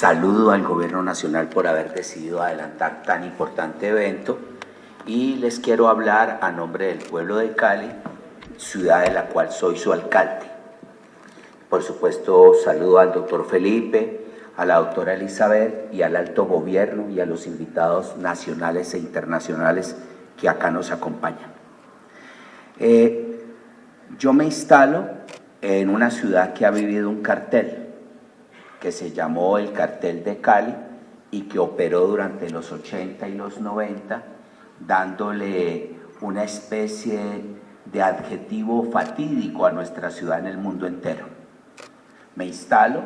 Saludo al Gobierno Nacional por haber decidido adelantar tan importante evento y les quiero hablar a nombre del pueblo de Cali, ciudad de la cual soy su alcalde. Por supuesto, saludo al doctor Felipe, a la doctora Elizabeth y al alto gobierno y a los invitados nacionales e internacionales que acá nos acompañan. Yo me instalo en una ciudad que ha vivido un cartel que se llamó el Cartel de Cali y que operó durante los 80 y los 90, dándole una especie de adjetivo fatídico a nuestra ciudad en el mundo entero. Me instalo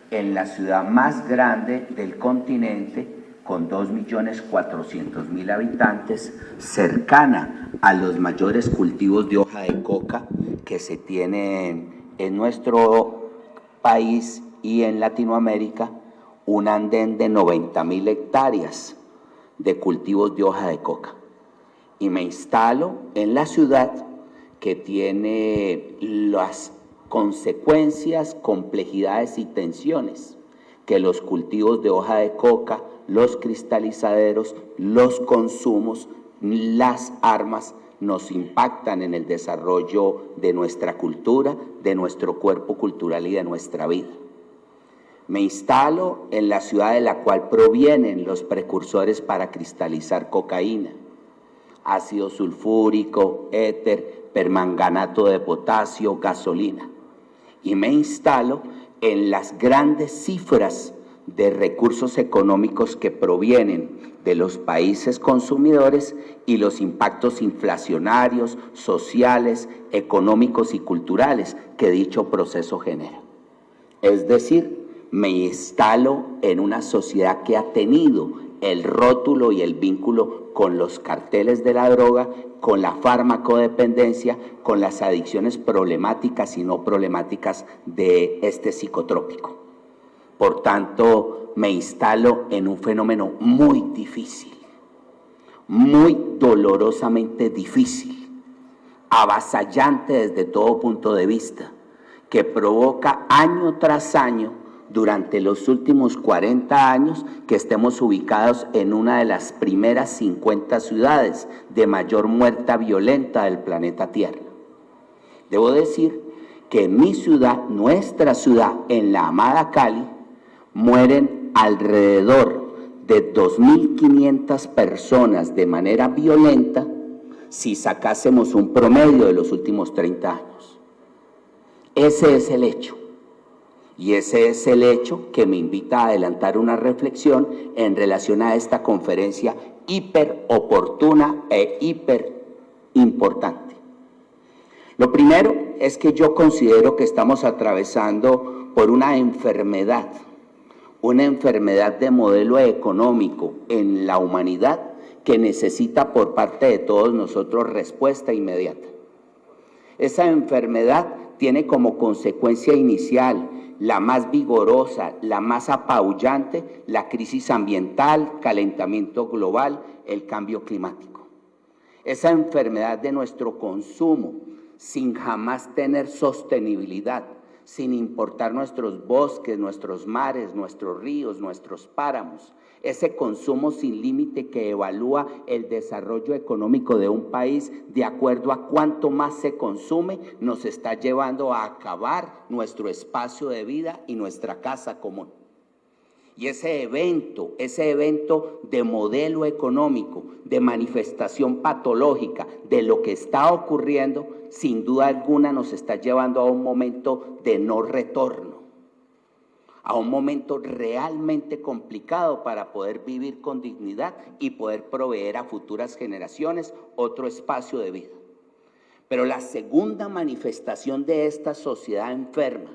en la ciudad más grande del continente, con 2.400.000 habitantes, cercana a los mayores cultivos de hoja de coca que se tienen en nuestro país y en Latinoamérica, un andén de 90.000 hectáreas de cultivos de hoja de coca. Y me instalo en la ciudad que tiene las consecuencias, complejidades y tensiones que los cultivos de hoja de coca, los cristalizaderos, los consumos, las armas nos impactan en el desarrollo de nuestra cultura, de nuestro cuerpo cultural y de nuestra vida. Me instalo en la ciudad de la cual provienen los precursores para cristalizar cocaína: ácido sulfúrico, éter, permanganato de potasio, gasolina. Y me instalo en las grandes cifras de recursos económicos que provienen de los países consumidores y los impactos inflacionarios, sociales, económicos y culturales que dicho proceso genera. Es decir, me instalo en una sociedad que ha tenido el rótulo y el vínculo con los carteles de la droga, con la farmacodependencia, con las adicciones problemáticas y no problemáticas de este psicotrópico. Por tanto, me instalo en un fenómeno muy difícil, muy dolorosamente difícil, avasallante desde todo punto de vista, que provoca año tras año, durante los últimos 40 años, que estemos ubicados en una de las primeras 50 ciudades de mayor muerte violenta del planeta Tierra. Debo decir que en mi ciudad, nuestra ciudad, en la amada Cali, mueren alrededor de 2.500 personas de manera violenta si sacásemos un promedio de los últimos 30 años. Ese es el hecho. Y ese es el hecho que me invita a adelantar una reflexión en relación a esta conferencia hiper oportuna e hiper importante. Lo primero es que yo considero que estamos atravesando por una enfermedad de modelo económico en la humanidad que necesita por parte de todos nosotros respuesta inmediata. Esa enfermedad tiene como consecuencia inicial, la más vigorosa, la más apabullante, la crisis ambiental, calentamiento global, el cambio climático. Esa enfermedad de nuestro consumo, sin jamás tener sostenibilidad, sin importar nuestros bosques, nuestros mares, nuestros ríos, nuestros páramos, ese consumo sin límite que evalúa el desarrollo económico de un país de acuerdo a cuánto más se consume, nos está llevando a acabar nuestro espacio de vida y nuestra casa común. Y ese evento de modelo económico, de manifestación patológica de lo que está ocurriendo, sin duda alguna nos está llevando a un momento de no retorno, a un momento realmente complicado para poder vivir con dignidad y poder proveer a futuras generaciones otro espacio de vida. Pero la segunda manifestación de esta sociedad enferma,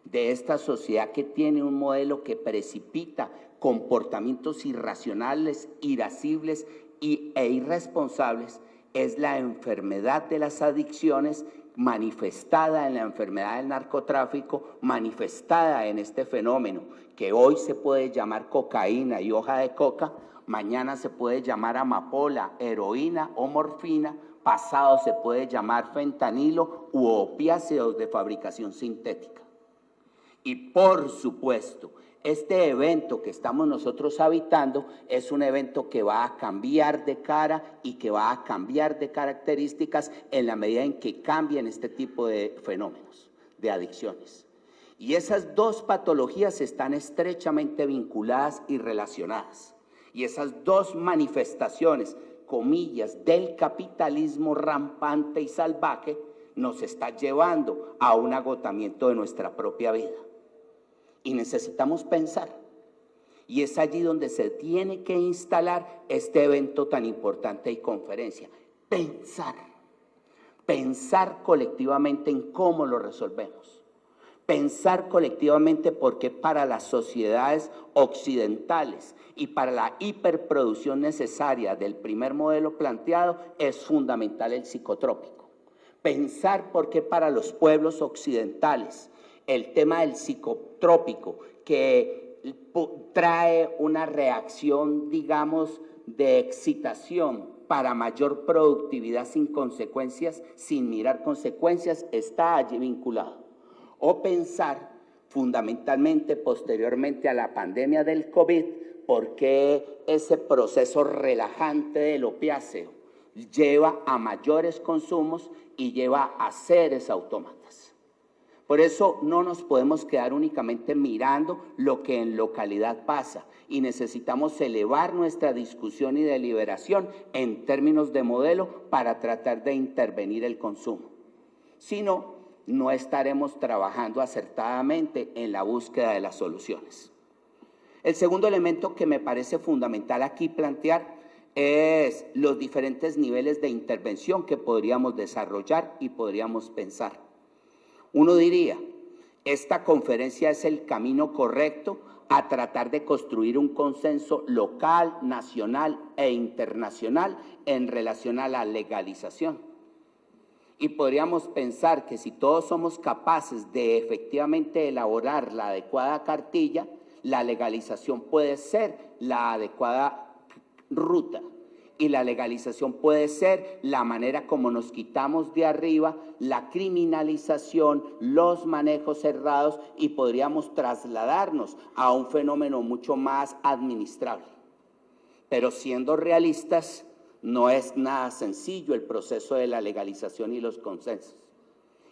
de esta sociedad que tiene un modelo que precipita comportamientos irracionales, irascibles e irresponsables, es la enfermedad de las adicciones, manifestada en la enfermedad del narcotráfico, manifestada en este fenómeno que hoy se puede llamar cocaína y hoja de coca, mañana se puede llamar amapola, heroína o morfina, pasado se puede llamar fentanilo u opiáceos de fabricación sintética. Y por supuesto, Este evento que estamos nosotros habitando es un evento que va a cambiar de cara y que va a cambiar de características en la medida en que cambien este tipo de fenómenos, de adicciones. Y esas dos patologías están estrechamente vinculadas y relacionadas. Y esas dos manifestaciones, comillas, del capitalismo rampante y salvaje, nos está llevando a un agotamiento de nuestra propia vida. Y necesitamos pensar. Y es allí donde se tiene que instalar este evento tan importante y conferencia. Pensar. Pensar colectivamente en cómo lo resolvemos. Pensar colectivamente porque para las sociedades occidentales y para la hiperproducción necesaria del primer modelo planteado es fundamental el psicotrópico. Pensar porque para los pueblos occidentales el tema del psicotrópico que trae una reacción, digamos, de excitación para mayor productividad sin consecuencias, sin mirar consecuencias, está allí vinculado. O pensar fundamentalmente posteriormente a la pandemia del COVID, porque ese proceso relajante del opiáceo lleva a mayores consumos y lleva a seres autómatas. Por eso no nos podemos quedar únicamente mirando lo que en localidad pasa y necesitamos elevar nuestra discusión y deliberación en términos de modelo para tratar de intervenir el consumo. Si no, no estaremos trabajando acertadamente en la búsqueda de las soluciones. El segundo elemento que me parece fundamental aquí plantear es los diferentes niveles de intervención que podríamos desarrollar y podríamos pensar. Uno diría, esta conferencia es el camino correcto a tratar de construir un consenso local, nacional e internacional en relación a la legalización. Y podríamos pensar que si todos somos capaces de efectivamente elaborar la adecuada cartilla, la legalización puede ser la adecuada ruta. Y la legalización puede ser la manera como nos quitamos de arriba la criminalización, los manejos cerrados y podríamos trasladarnos a un fenómeno mucho más administrable. Pero siendo realistas, no es nada sencillo el proceso de la legalización y los consensos.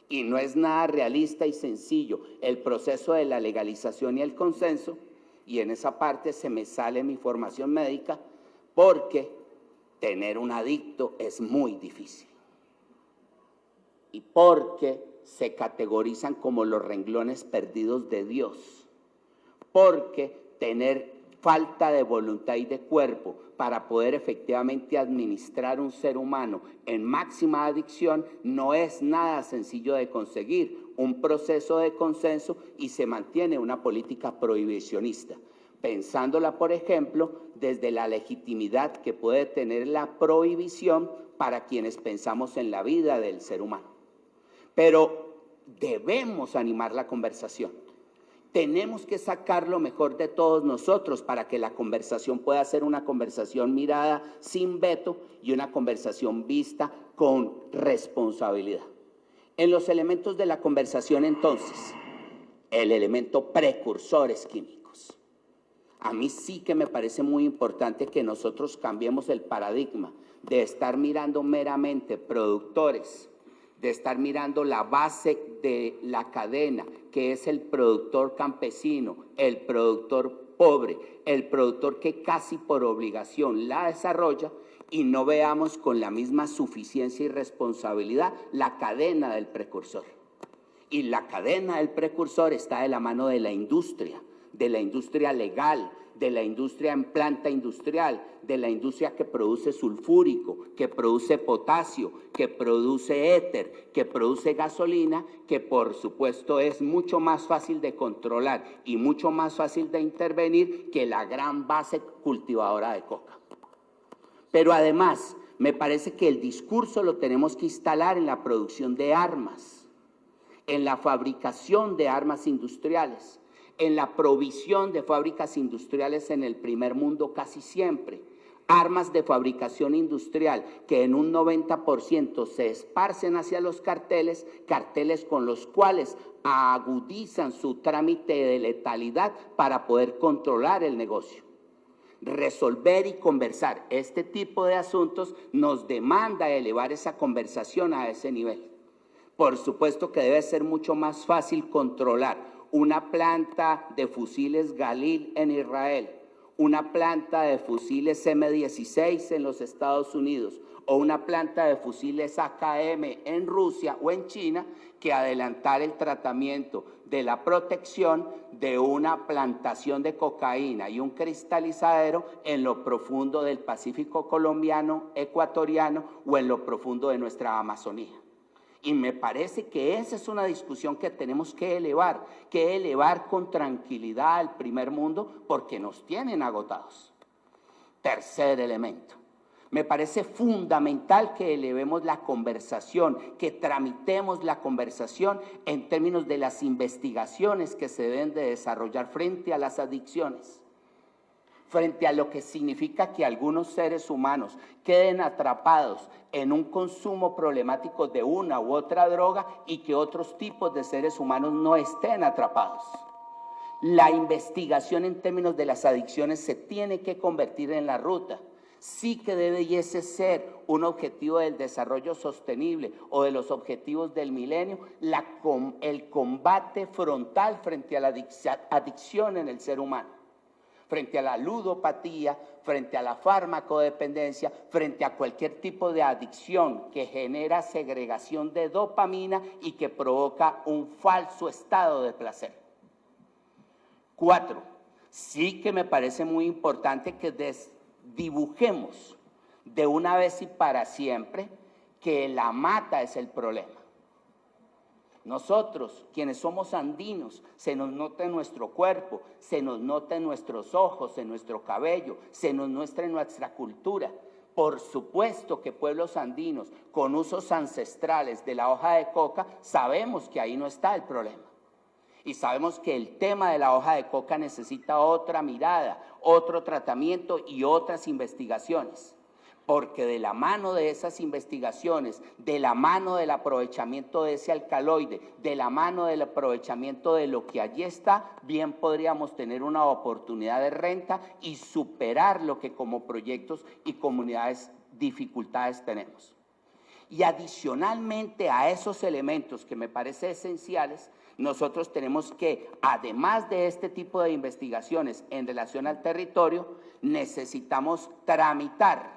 Y no es nada realista y sencillo el proceso de la legalización y el consenso, y en esa parte se me sale mi formación médica, porque tener un adicto es muy difícil. Y porque se categorizan como los renglones perdidos de Dios. Porque tener falta de voluntad y de cuerpo para poder efectivamente administrar un ser humano en máxima adicción no es nada sencillo de conseguir. Un proceso de consenso y se mantiene una política prohibicionista. Pensándola, por ejemplo, desde la legitimidad que puede tener la prohibición para quienes pensamos en la vida del ser humano. Pero debemos animar la conversación. Tenemos que sacar lo mejor de todos nosotros para que la conversación pueda ser una conversación mirada sin veto y una conversación vista con responsabilidad. En los elementos de la conversación, entonces, el elemento precursores químicos. A mí sí que me parece muy importante que nosotros cambiemos el paradigma de estar mirando meramente productores, de estar mirando la base de la cadena, que es el productor campesino, el productor pobre, el productor que casi por obligación la desarrolla, y no veamos con la misma suficiencia y responsabilidad la cadena del precursor. Y la cadena del precursor está de la mano de la industria legal, de la industria en planta industrial, de la industria que produce sulfúrico, que produce potasio, que produce éter, que produce gasolina, que por supuesto es mucho más fácil de controlar y mucho más fácil de intervenir que la gran base cultivadora de coca. Pero además, me parece que el discurso lo tenemos que instalar en la producción de armas, en la fabricación de armas industriales, en la provisión de fábricas industriales en el primer mundo casi siempre. armas de fabricación industrial que en un 90% se esparcen hacia los carteles, carteles con los cuales agudizan su trámite de letalidad para poder controlar el negocio. Resolver y conversar este tipo de asuntos nos demanda elevar esa conversación a ese nivel. Por supuesto que debe ser mucho más fácil controlar una planta de fusiles Galil en Israel, una planta de fusiles M16 en los Estados Unidos o una planta de fusiles AKM en Rusia o en China, que adelantar el tratamiento de la protección de una plantación de cocaína y un cristalizadero en lo profundo del Pacífico colombiano, ecuatoriano o en lo profundo de nuestra Amazonía. Y me parece que esa es una discusión que tenemos que elevar con tranquilidad al primer mundo, porque nos tienen agotados. Tercer elemento. Me parece fundamental que elevemos la conversación, que tramitemos la conversación en términos de las investigaciones que se deben de desarrollar frente a las adicciones, frente a lo que significa que algunos seres humanos queden atrapados en un consumo problemático de una u otra droga y que otros tipos de seres humanos no estén atrapados. La investigación en términos de las adicciones se tiene que convertir en la ruta. Sí que debe y ese ser un objetivo del desarrollo sostenible o de los objetivos del milenio, el combate frontal frente a la adicción en el ser humano, frente a la ludopatía, frente a la farmacodependencia, frente a cualquier tipo de adicción que genera segregación de dopamina y que provoca un falso estado de placer. 4. Sí que me parece muy importante que dibujemos de una vez y para siempre que la mata es el problema. Nosotros, quienes somos andinos, se nos nota en nuestro cuerpo, se nos nota en nuestros ojos, en nuestro cabello, se nos muestra en nuestra cultura. Por supuesto que pueblos andinos con usos ancestrales de la hoja de coca, sabemos que ahí no está el problema. Y sabemos que el tema de la hoja de coca necesita otra mirada, otro tratamiento y otras investigaciones. Porque de la mano de esas investigaciones, de la mano del aprovechamiento de ese alcaloide, de la mano del aprovechamiento de lo que allí está, bien podríamos tener una oportunidad de renta y superar lo que como proyectos y comunidades dificultades tenemos. Y adicionalmente a esos elementos que me parecen esenciales, nosotros tenemos que, además de este tipo de investigaciones en relación al territorio, necesitamos tramitar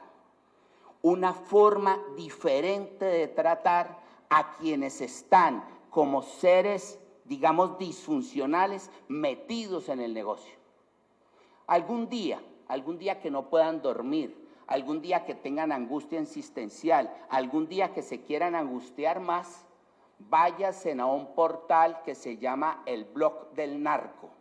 una forma diferente de tratar a quienes están como seres, digamos, disfuncionales metidos en el negocio. Algún día que no puedan dormir, algún día que tengan angustia existencial, algún día que se quieran angustiar más, váyanse a un portal que se llama el Blog del Narco.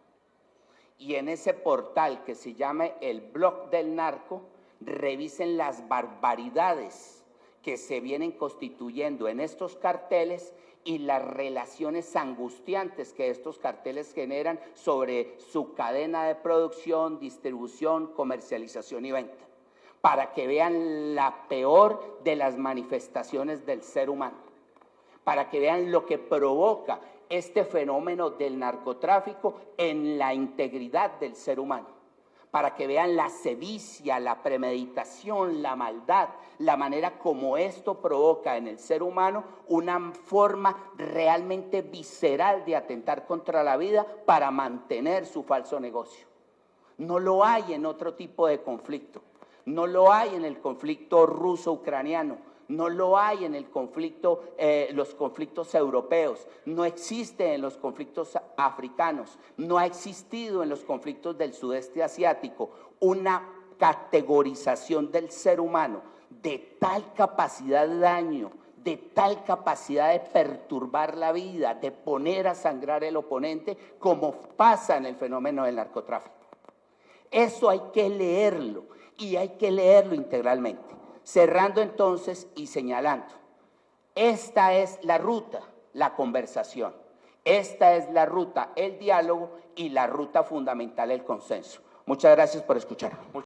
Y en ese portal que se llama el Blog del Narco, revisen las barbaridades que se vienen constituyendo en estos carteles y las relaciones angustiantes que estos carteles generan sobre su cadena de producción, distribución, comercialización y venta, para que vean la peor de las manifestaciones del ser humano, para que vean lo que provoca este fenómeno del narcotráfico en la integridad del ser humano, para que vean la sevicia, la premeditación, la maldad, la manera como esto provoca en el ser humano una forma realmente visceral de atentar contra la vida para mantener su falso negocio. No lo hay en otro tipo de conflicto, no lo hay en el conflicto ruso-ucraniano, no lo hay en el conflicto, los conflictos europeos, no existe en los conflictos africanos, no ha existido en los conflictos del sudeste asiático una categorización del ser humano de tal capacidad de daño, de tal capacidad de perturbar la vida, de poner a sangrar el oponente, como pasa en el fenómeno del narcotráfico. Eso hay que leerlo y hay que leerlo integralmente. Cerrando entonces y señalando, esta es la ruta, la conversación, esta es la ruta, el diálogo y la ruta fundamental, el consenso. Muchas gracias por escuchar.